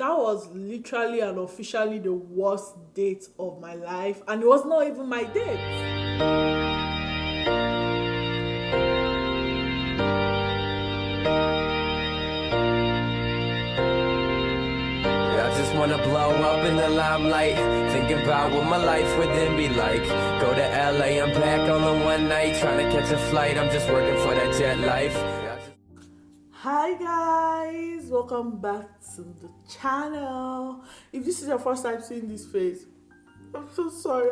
That was literally and officially the worst date of my life, and it was not even my date. I just wanna blow up in the limelight. Thinking about what my life would then be like. Go to LA, I'm back on the one night. Trying to catch a flight, I'm just working for that jet life. Hi guys, welcome back to the channel. If this is your first time seeing this face, I'm so sorry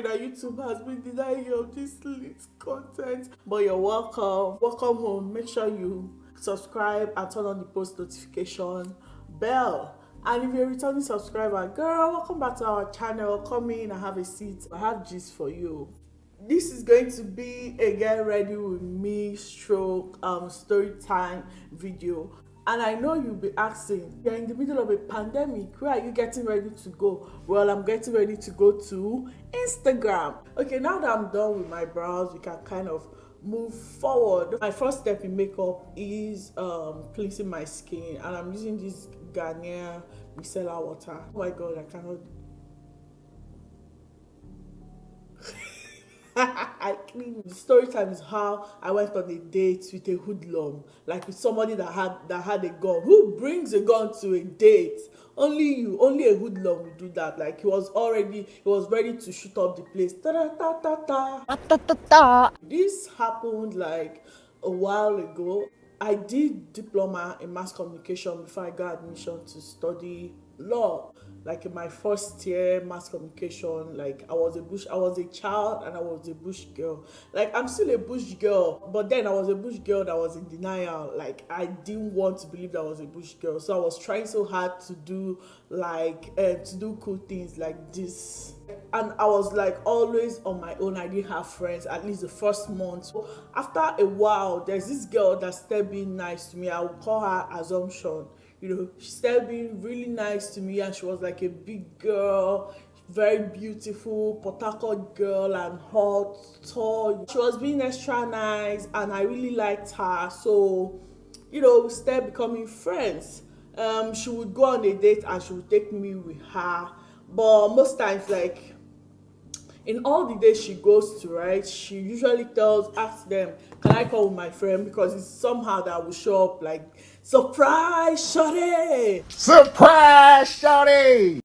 that YouTube has been denying you of this lit content, but you're welcome home. Make sure you subscribe and turn on the post notification bell. And if you're a returning subscriber, girl, welcome back to our channel. Come in and have a seat. I have gist for you. This is going to be a get ready with me story time video. And I know you'll be asking, you're in the middle of a pandemic, where are you getting ready to go? Well, I'm getting ready to go to Instagram. Okay, now that I'm done with my brows, we can kind of move forward. My first step in makeup is cleansing my skin, and I'm using this Garnier micellar water. Oh my god, I cannot. I clean. The story time is how I went on a date with a hoodlum, like with somebody that had a gun. Who brings a gun to a date? Only you, only a hoodlum will do that. Like he was ready to shoot up the place. This happened like a while ago. I did diploma in mass communication before I got admission to study law. Like in my first year mass communication, like I was a child and I was a bush girl. Like I'm still a bush girl, but then I was a bush girl that was in denial. Like I didn't want to believe that I was a bush girl, so I was trying so hard to do cool things like this. And I was like always on my own. I didn't have friends, at least the first month. So after a while, there's this girl that started being nice to me. I would call her Assumption. She started being really nice to me, and she was like a big girl, very beautiful, Port Harcourt girl, and hot, tall. She was being extra nice, and I really liked her. So, we started becoming friends. She would go on a date and she would take me with her. But most times, like, in all the days she goes to, right, she usually asks them, can I come with my friend? Because it's somehow that will show up like, surprise, shawty! Surprise, shawty!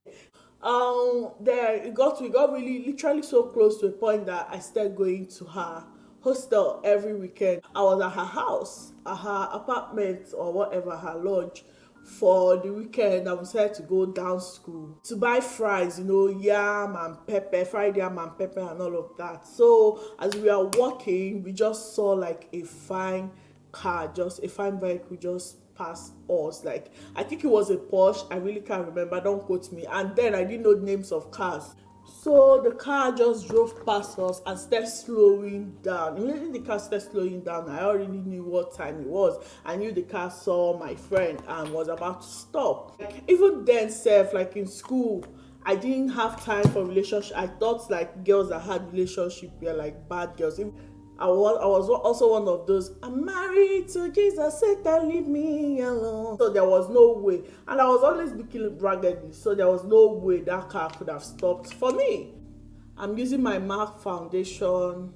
We got really literally so close to a point that I started going to her hostel every weekend. I was at her house, at her apartment, or whatever, her lodge, for the weekend. I was had to go down school to buy fries, yam and pepper, fried yam and pepper and all of that. So as we are walking, we just saw like a fine car, just a fine vehicle just past us. Like I think it was a Porsche, I really can't remember, don't quote me. And then I didn't know the names of cars. So the car just drove past us and started slowing down. Immediately the car started slowing down, I already knew what time it was. I knew the car saw my friend and was about to stop. Like, even then self, like in school, I didn't have time for relationship. I thought like girls that had relationship were like bad girls. I was also one of those, I'm married to Jesus, Satan leave me alone. So there was no way. And I was always looking raggedy, so there was no way that car could have stopped for me. I'm using my MAC foundation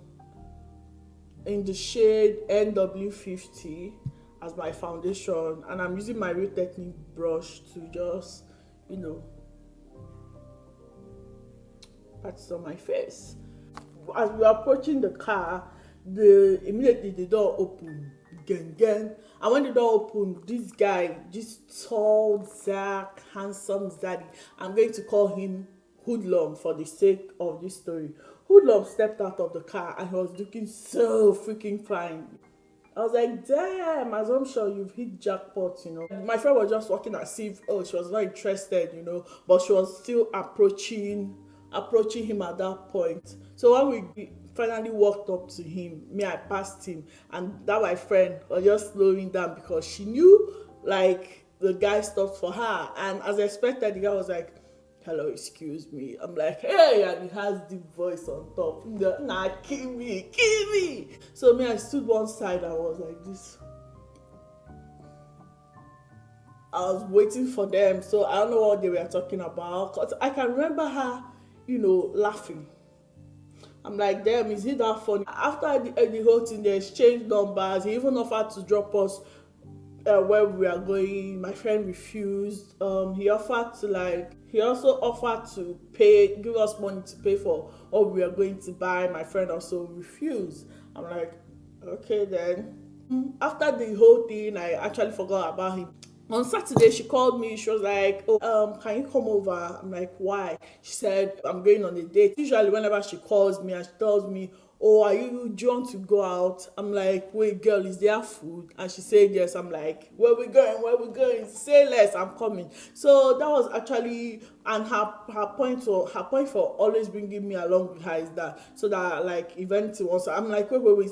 in the shade NW50 as my foundation. And I'm using my Real Technique brush to just, pat it on my face. As we were approaching the car, immediately the door opened, and when the door opened, this guy, this tall, dark, handsome zaddy, I'm going to call him Hoodlum for the sake of this story. Hoodlum stepped out of the car and he was looking so freaking fine. I was like, damn, Assumption, you've hit jackpot, My friend was just walking as if, she was not interested, but she was still approaching him at that point. So when we finally walked up to him, I passed him, and that my friend was just slowing down because she knew like the guy stopped for her, and as expected, the guy was like, hello, excuse me. I'm like, hey, and he has the voice on top. Nah, kill me. So I stood one side and was like this. I was waiting for them, so I don't know what they were talking about. Cause I can remember her, laughing. I'm like, damn, is it that funny? After the whole thing, they exchanged numbers. He even offered to drop us where we are going. My friend refused. He also offered to give us money to pay for what we are going to buy. My friend also refused. I'm like, okay then. After the whole thing, I actually forgot about him. On Saturday, she called me. She was like, "Oh, can you come over?" I'm like, "Why?" She said, "I'm going on a date." Usually, whenever she calls me and she tells me, "Oh, do you want to go out?" I'm like, "Wait, girl, is there food?" And she said yes. I'm like, "Where we going? Where we going? Say less. I'm coming." So that was actually, and her point for always bringing me along with her is that, so that, like, if anything wants to, I'm like, wait,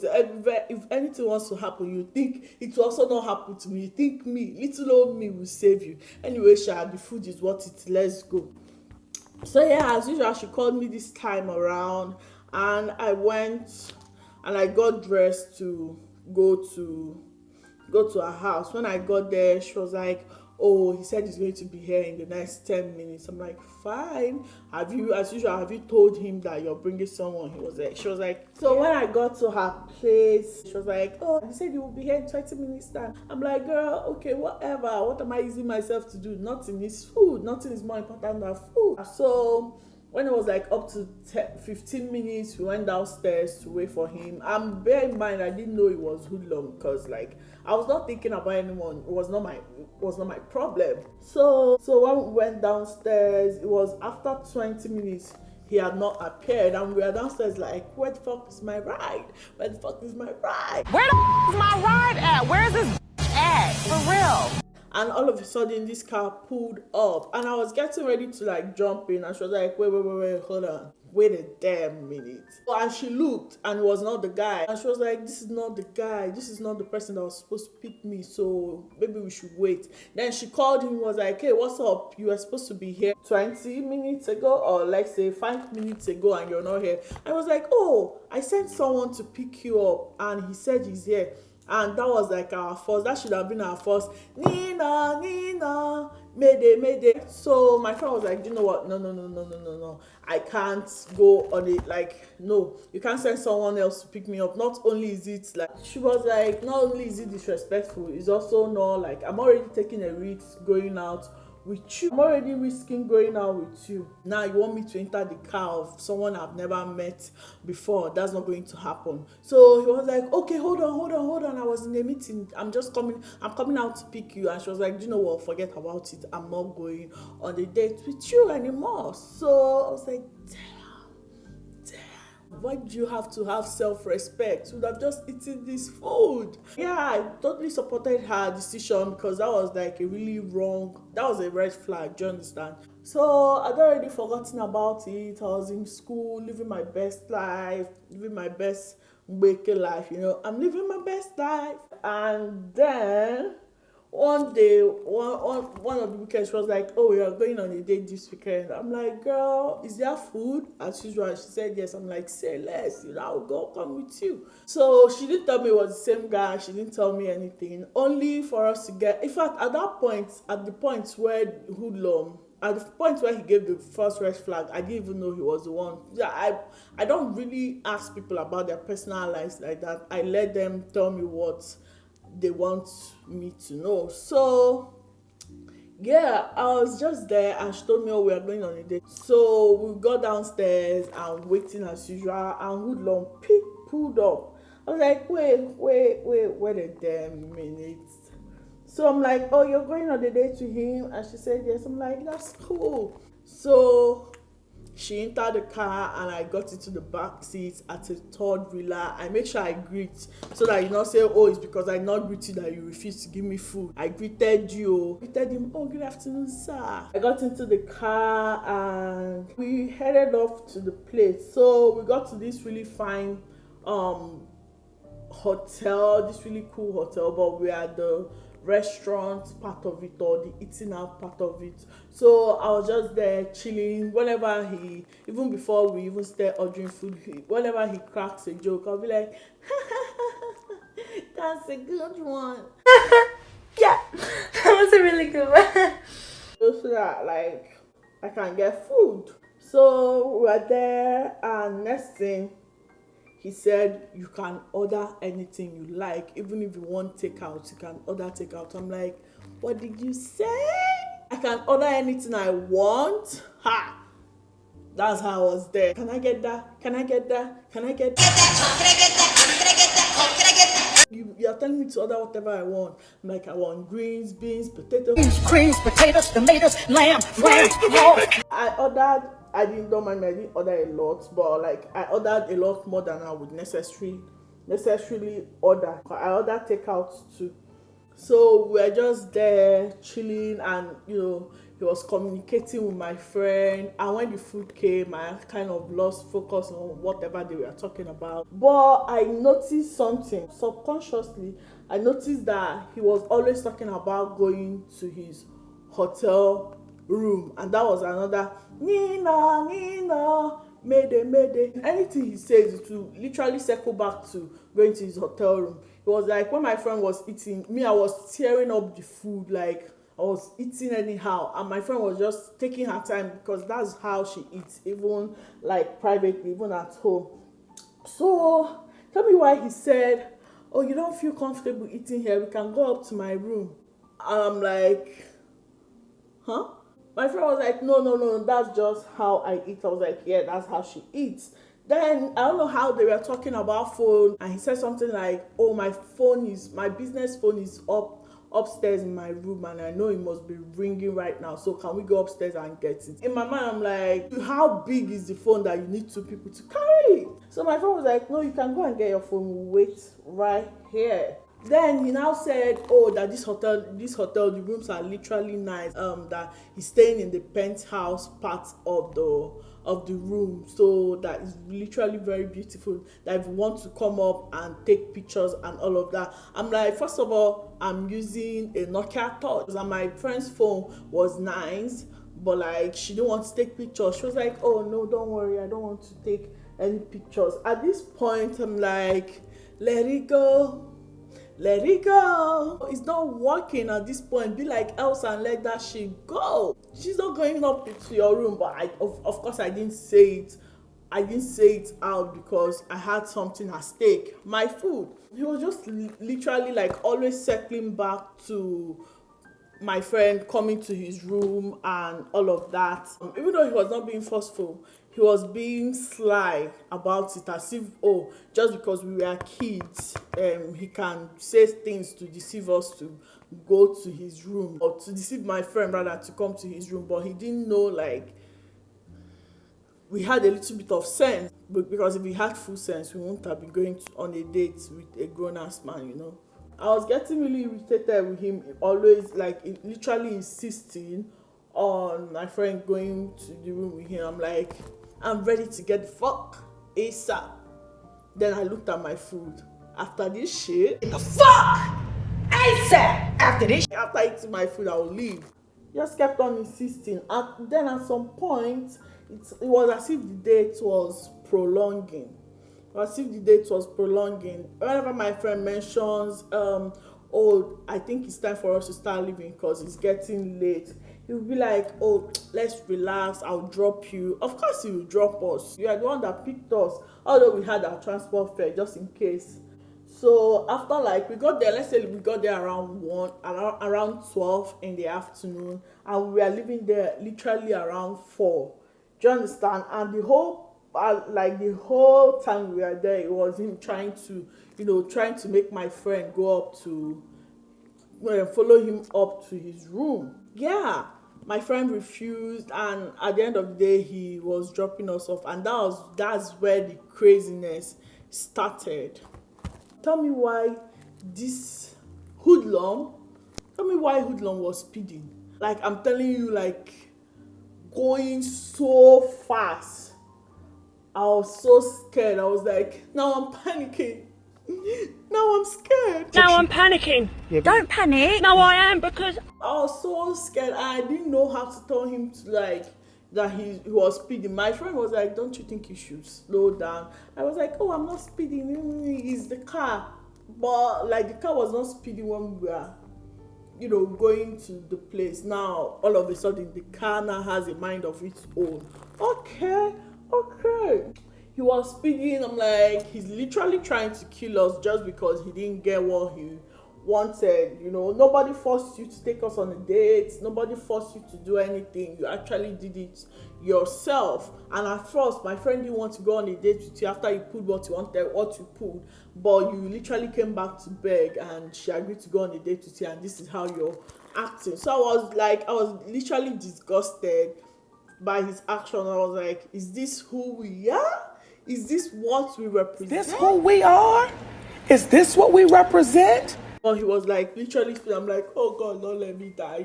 if anything wants to happen, you think it will also not happen to me? You think little old me will save you? Anyway, the food is what it. Let's go. So yeah, as usual, she called me this time around, and I went and I got dressed to go to her house. When I got there, she was like, "Oh, he said he's going to be here in the next 10 minutes." I'm like, "Fine. As usual, have you told him that you're bringing someone?" She was like, so when I got to her place, she was like, "Oh, he said he will be here in 20 minutes time." I'm like, "Girl, okay, whatever. What am I using myself to do? Nothing is food. Nothing is more important than food." So when it was like up to 15 minutes, we went downstairs to wait for him. And bear in mind, I didn't know it was hoodlum, because, like, I was not thinking about anyone. It was not my problem. So when we went downstairs, it was after 20 minutes. He had not appeared, and we were downstairs like, "Where the fuck is my ride? Where the fuck is my ride? Where the is my ride at? Where's this at? For real?" And all of a sudden, this car pulled up, and I was getting ready to, like, jump in, and she was like, wait, hold on. Wait a damn minute. And she looked, and it was not the guy. And she was like, "This is not the guy. This is not the person that was supposed to pick me, so maybe we should wait." Then she called him, was like, "Hey, what's up? You were supposed to be here 20 minutes ago, or let's say 5 minutes ago, and you're not here." I was like, "Oh, I sent someone to pick you up, and he said he's here." And that was like our first, that should have been our first, "Nina, Mayday." So my friend was like, "You know what? No. I can't go on it. Like, no, you can't send someone else to pick me up. Not only is it like," she was like, "not only is it disrespectful, it's also not like, I'm already taking a risk going out with you. I'm already risking going out with you. Now you want me to enter the car of someone I've never met before? That's not going to happen." So he was like, "Okay, hold on. I was in a meeting. I'm coming out to pick you." And she was like, "Do you know what? Forget about it. I'm not going on the date with you anymore." So I was like, damn. Why do you have to have self-respect? You would have just eaten this food. Yeah, I totally supported her decision, because that was like that was a red flag. Do you understand? So I'd already forgotten about it. I was in school, living my best life, living my best waking life. I'm living my best life. And then one day, one of the weekends, she was like, "Oh, we are going on a date this weekend." I'm like, "Girl, is there food?" As usual, she said yes. I'm like, "Say less, I'll come with you." So she didn't tell me it was the same guy. She didn't tell me anything. Only for us to get, in fact, at the point where he gave the first red flag, I didn't even know he was the one. Yeah, I don't really ask people about their personal lives like that. I let them tell me what they want me to know. So yeah, I was just there, and she told me, "Oh, we are going on a date." So we got downstairs and waiting as usual, and hoodlum pulled up. I was like, wait a damn minute. So I'm like, "Oh, you're going on a date with him?" And she said yes. I'm like, "That's cool." So she entered the car, and I got into the back seat at a third wheeler. I make sure I greet, so that you not say, "Oh, it's because I not greet you that you refuse to give me food." I greeted you. Greeted him, "Oh, good afternoon, sir." I got into the car, and we headed off to the place. So we got to this really fine hotel, this really cool hotel, but we are the restaurant part of it, or the eating out part of it. So I was just there chilling. Even before we even start ordering food, whenever he cracks a joke, I'll be like, "That's a good one." Yeah, that was a really good one. So that like I can get food. So we were there, and next thing he said, you can order anything you like, even if you want takeout, you can order takeout. I'm like, what did you say? I can order anything I want? Ha! That's how I was there. Can I get that? Can I get that? Can I get that? You're telling me to order whatever I want. I'm like, I want greens, beans, potatoes. Creams, potatoes, tomatoes, lamb, lamb, I ordered, I didn't, don't mind me, I didn't order a lot, but like I ordered a lot more than I would necessarily order. I ordered takeout too. So we're just there chilling, and he was communicating with my friend, and when the food came I kind of lost focus on whatever they were talking about. But I noticed something subconsciously. I noticed that he was always talking about going to his hotel room, and that was another Nina, mayday. Anything he says, it will literally circle back to going to his hotel room. It was like when my friend was eating, me, I was tearing up the food, like I was eating anyhow, and my friend was just taking her time, because that's how she eats, even like privately, even at home. So tell me why he said, oh, you don't feel comfortable eating here, we can go up to my room. And I'm like, huh? My friend was like, no, that's just how I eat. I was like, yeah, that's how she eats. Then I don't know how they were talking about phone, and he said something like, oh, my business phone is upstairs in my room, and I know it must be ringing right now, so can we go upstairs and get it? In my mind, I'm like, how big is the phone that you need two people to carry it? So my friend was like, no, you can go and get your phone, we'll wait right here. Then he now said, oh, that this hotel, the rooms are literally nice. That he's staying in the penthouse part of the room, so that is literally very beautiful. That if you want to come up and take pictures and all of that. I'm like, first of all, I'm using a Nokia Touch, and my friend's phone was nice, but like she didn't want to take pictures. She was like, oh no, don't worry, I don't want to take any pictures. At this point, I'm like, let it go. It's not working at this point. Be like Elsa and let that shit go. She's not going up into your room. But of course I didn't say it out, because I had something at stake, my food. He was just literally like always circling back to my friend coming to his room and all of that. Even though he was not being forceful, he was being sly about it, as if, oh, just because we were kids, he can say things to deceive us to go to his room, or to deceive my friend rather, to come to his room. But he didn't know, like, we had a little bit of sense, because if we had full sense, we wouldn't have been going on a date with a grown-ass man. I was getting really irritated with him, always like literally insisting on my friend going to the room with him. I'm like, I'm ready to get the fuck ASAP. Then I looked at my food. After this shit, the fuck ASAP after this. After eating my food, I will leave. Just kept on insisting. And then at some point, it was as if the date was prolonging. Whenever my friend mentions, oh, I think it's time for us to start leaving because it's getting late, he'll be like, oh, let's relax, I'll drop you. Of course he will drop us. You are the one that picked us, although we had our transport fare just in case. So after, like, we got there, let's say we got there around 12 in the afternoon, and we were leaving there literally around 4. Do you understand? And the whole time we were there, it was him trying to make my friend go up to follow him up to his room. Yeah, my friend refused, and at the end of the day, he was dropping us off, and that's where the craziness started. Tell me why hoodlum was speeding. Like, I'm telling you, like, going so fast. I was so scared. I was like, now I'm panicking. Now I'm scared. Now I'm panicking. Yeah, Don't panic. No, I am, because I was so scared. I didn't know how to tell him to, like, that he was speeding. My friend was like, don't you think you should slow down? I was like, oh, I'm not speeding. It's the car. But like, the car was not speeding when going to the place. Now all of a sudden the car now has a mind of its own. Okay, he was speeding. I'm like, he's literally trying to kill us just because he didn't get what he wanted. Nobody forced you to take us on a date. Nobody forced you to do anything. You actually did it yourself. And at first my friend didn't want to go on a date with you after you pulled what you pulled, but you literally came back to beg and she agreed to go on a date with you, and this is how you're acting. So I was literally disgusted by his action. I was like, is this who we are? Is this what we represent? This who we are? Is this what we represent? But he was like literally, I'm like, oh God, don't let me die,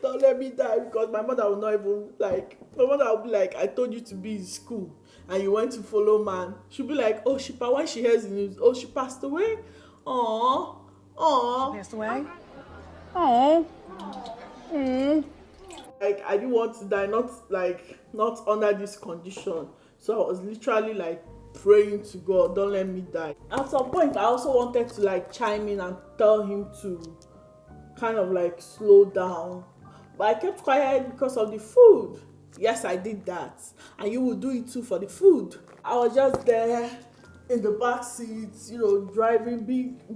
don't let me die, because my mother will not even my mother will be like, I told you to be in school and you went to follow man. She'll be like, oh, when she hears the news, oh, she passed away. Aww. Passed away? Oh. Like, I didn't want to die, not under this condition. So I was literally like praying to God, don't let me die. At some point I also wanted to chime in and tell him to kind of slow down, but I kept quiet because of the food. Yes, I did that, and you will do it too for the food. I was just there in the back seat, driving,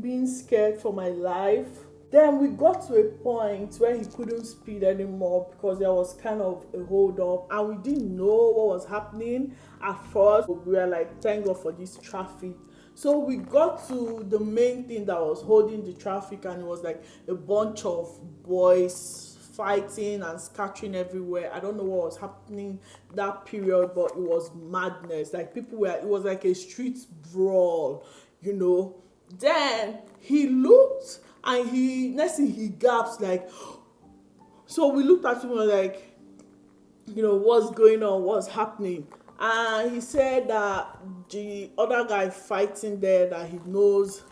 being scared for my life. Then we got to a point where he couldn't speed anymore because there was kind of a hold up and we didn't know what was happening at first. We were like, thank God for this traffic. So we got to the main thing that was holding the traffic, and it was like a bunch of boys fighting and scattering everywhere. I don't know what was happening that period, but it was madness. It was like a street brawl, Then he looked, and next thing he gasped, so we looked at him and were like, what's going on, what's happening? And he said that the other guy fighting there, that he knows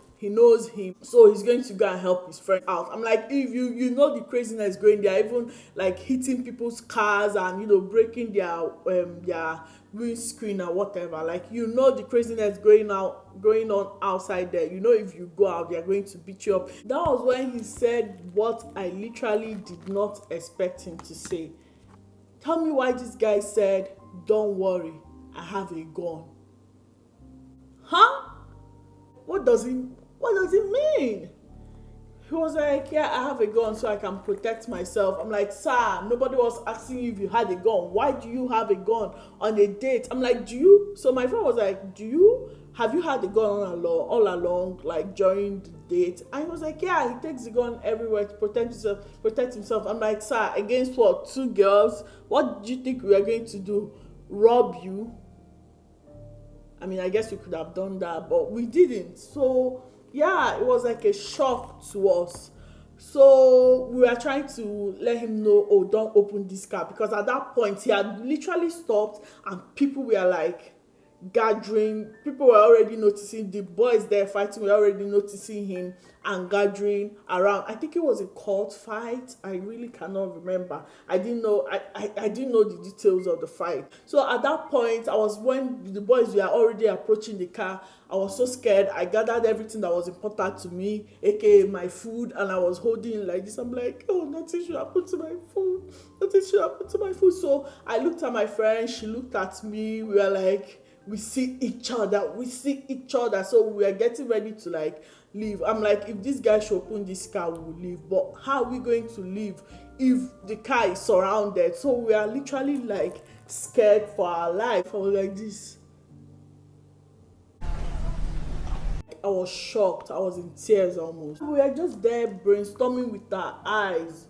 him, so he's going to go and help his friend out. I'm like, if you know the craziness going there, even hitting people's cars and breaking their windscreen or whatever, the craziness going on outside there. If you go out, they're going to beat you up. That was when he said what I literally did not expect him to say. Tell me why this guy said, don't worry, I have a gun. Huh? What does it mean? He was like, yeah, I have a gun so I can protect myself. I'm like, sir, nobody was asking you if you had a gun. Why do you have a gun on a date? I'm like, so my friend was like, have you had a gun all along, during the date? And he was like, yeah, he takes the gun everywhere to protect himself. I'm like, sir, against what? 2 girls? What do you think we are going to do? Rob you? I mean, I guess we could have done that, but we didn't. So yeah, it was like a shock to us. So we were trying to let him know, oh, don't open this car, because at that point he had literally stopped and people were gathering. People were already noticing, the boys there fighting were already noticing him and gathering around. I think it was a court fight. I really cannot remember. I didn't know the details of the fight. So at that point, when the boys were already approaching the car, I was so scared. I gathered everything that was important to me, aka my food, and I was holding it like this. I'm like, oh, nothing should happen to my food. Nothing should happen to my food. So I looked at my friend. She looked at me. We were like, we see each other. So we were getting ready to leave. I'm like, if this guy should open this car, we will leave. But how are we going to leave if the car is surrounded? So we are literally scared for our life. I was like this. I was shocked. I was in tears almost. We were just there brainstorming with our eyes,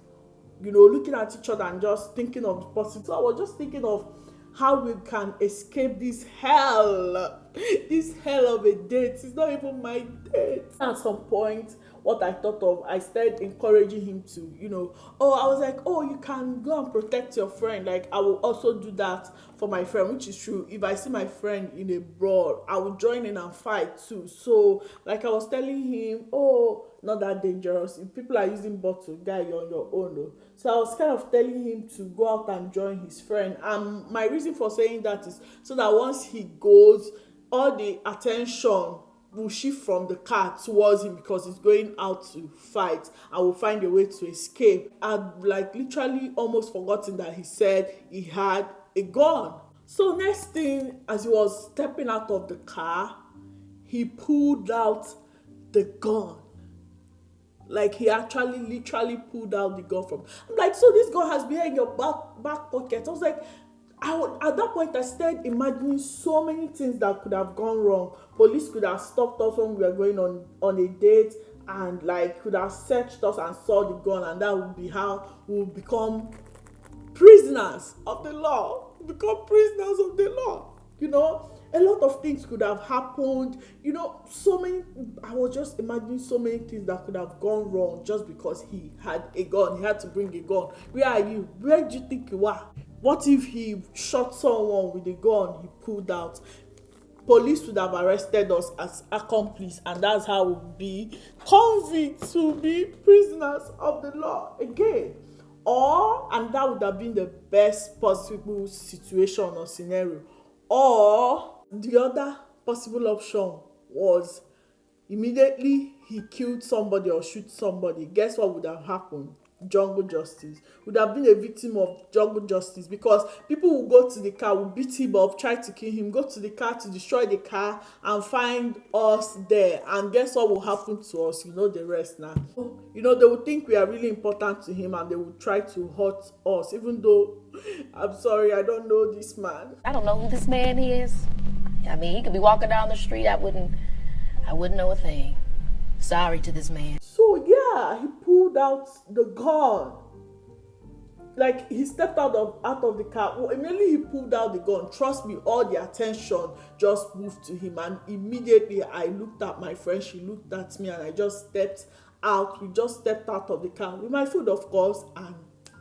looking at each other and just thinking of the possible. So I was just thinking of how we can escape this hell of a date. It's not even my date. At some point, what I thought of, I started encouraging him to, I was like, oh, you can go and protect your friend. I will also do that for my friend, which is true. If I see my friend in a brawl, I will join in and fight too. So I was telling him, oh, not that dangerous. If people are using bottle, guy, you're on your own though. So I was kind of telling him to go out and join his friend. And my reason for saying that is so that once he goes, all the attention will shift from the car towards him because he's going out to fight and will find a way to escape. I'd like literally almost forgotten that he said he had a gun. So next thing, as he was stepping out of the car, he pulled out the gun. Like he actually literally pulled out the gun from. I'm like, so this gun has been in your back pocket. I was like, at that point I started imagining so many things that could have gone wrong. Police could have stopped us when we were going on a date and like could have searched us and saw the gun, and that would be how we would become prisoners of the law. Become prisoners of the law. You know, a lot of things could have happened. You know, so many. I was just imagining so many things that could have gone wrong just because he had a gun. He had to bring a gun. Where are you? Where do you think you are? What if he shot someone with a gun he pulled out? Police would have arrested us as accomplices, and that's how we would be convicts, to be prisoners of the law again. And that would have been the best possible situation or scenario. Or the other possible option was immediately he killed somebody or shoot somebody. Guess what would have happened? Jungle justice. Would have been a victim of jungle justice, because people will go to the car, will beat him up, try to kill him, go to the car to destroy the car and find us there. And guess what will happen to us? You know the rest now. You know, they will think we are really important to him and they will try to hurt us, even though, I'm sorry, I don't know this man. I don't know who this man is. I mean, he could be walking down the street. I wouldn't know a thing. Sorry to this man. So yeah, he pulled out the gun. Like he stepped out of the car. Well, immediately he pulled out the gun. Trust me, all the attention just moved to him, and immediately I looked at my friend. She looked at me, and I just stepped out. We just stepped out of the car with my food, of course, and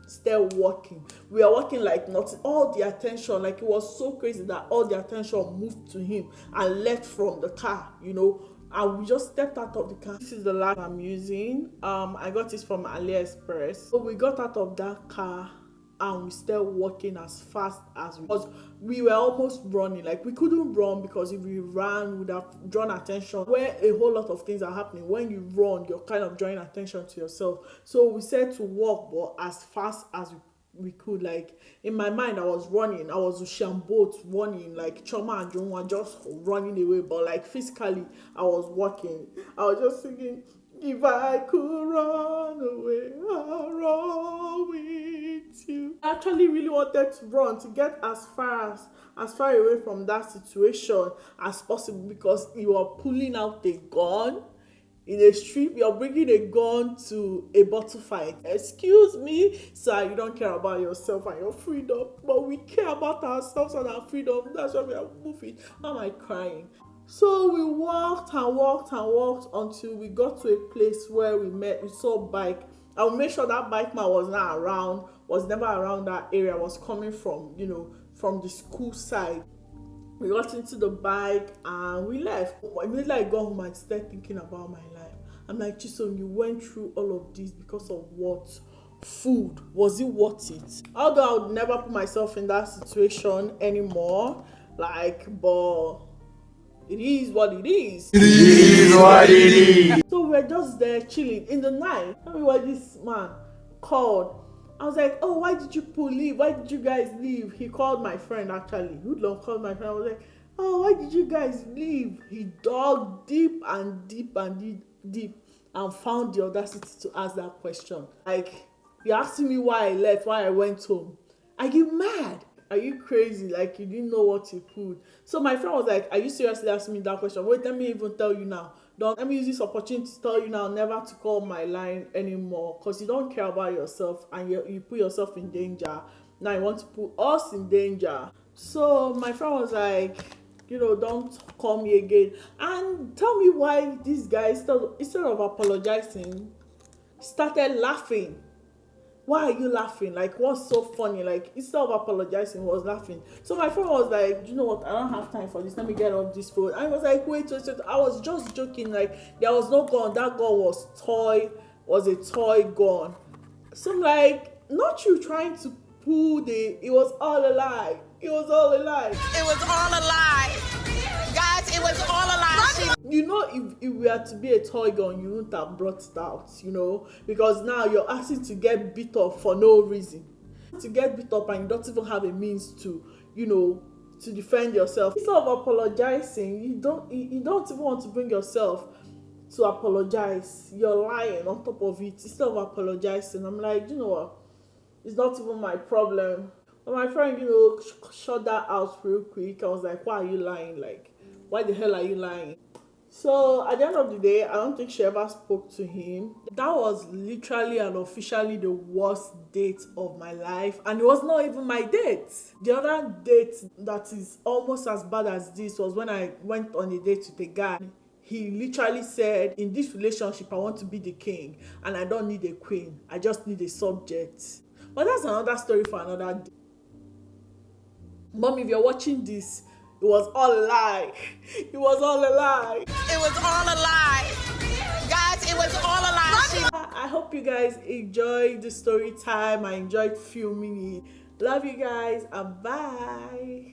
started walking. We are walking like nothing. All the attention, like it was so crazy that all the attention moved to him and left from the car. You know. And we just stepped out of the car. This is the last I'm using. I got this from AliExpress. So we got out of that car and we started walking as fast as we were almost running. Like we couldn't run, because if we ran, we would have drawn attention. Where a whole lot of things are happening. When you run, you're kind of drawing attention to yourself. So we said to walk, but as fast as we could. Like in my mind, I was running. I was Ushamboat running, like Choma and John were just running away. But like physically, I was walking. I was just singing, if I could run away, I'll run with you. I actually really wanted to run, to get as far away from that situation as possible, because you are pulling out a gun in a street. You're bringing a gun to a bottle fight. Excuse me, sir, you don't care about yourself and your freedom, but we care about ourselves and our freedom. That's why we are moving. Why am I crying? So we walked and walked and walked until we got to a place where we saw a bike. I will make sure that bike man was never around that area, was coming from, you know, from the school side. We got into the bike and we left. Immediately I got home and started thinking about my life. I'm like, Chisom, you went through all of this because of what? Food. Was it worth it? Although I would never put myself in that situation anymore. Like, but it is what it is. It is what it is. So we're just there chilling in the night. Tell me why this man called. I was like, oh, why did you leave? Why did you guys leave? He called my friend, actually. Hoodlum called my friend. I was like, oh, why did you guys leave? He dug deep and deep and deep and found the audacity to ask that question. Like, you're asking me why I left, why I went home. Are you mad? Are you crazy? Like, you didn't know what you pulled. So my friend was like, are you seriously asking me that question? Wait, let me even tell you now. Let me use this opportunity to tell you now never to call my line anymore, because you don't care about yourself and you put yourself in danger. Now you want to put us in danger. So my friend was like, you know, don't call me again. And tell me why this guy, instead of apologizing, started laughing. Why are you laughing? Like, what's so funny? Like, instead of apologizing, he was laughing. So my friend was like, you know what? I don't have time for this. Let me get off this phone. I was like, wait. I was just joking. Like, there was no gun. That gun was a toy gun. So I'm like, not you trying to pull it was all a lie. It was all a lie. It was all a lie. Guys, it was all a lie. You you know, if we are to be a toy gun, you wouldn't have brought it out, you know, because now you're asking to get beat up for no reason. To get beat up and you don't even have a means to, you know, to defend yourself. Instead of apologizing, you don't even want to bring yourself to apologize. You're lying on top of it. Instead of apologizing, I'm like, you know what? It's not even my problem. But my friend, you know, shut that out real quick. I was like, why are you lying? Like, why the hell are you lying? So at the end of the day, I don't think she ever spoke to him. That was literally and officially the worst date of my life, and it was not even my date. The other date that is almost as bad as this was when I went on a date with a guy. He literally said, in this relationship, I want to be the king and I don't need a queen. I just need a subject. But that's another story for another day. Mom, if you're watching this, it was all a lie. It was all a lie. It was all a lie. Guys, it was all a lie. I hope you guys enjoyed the story time. I enjoyed filming it. Love you guys and bye.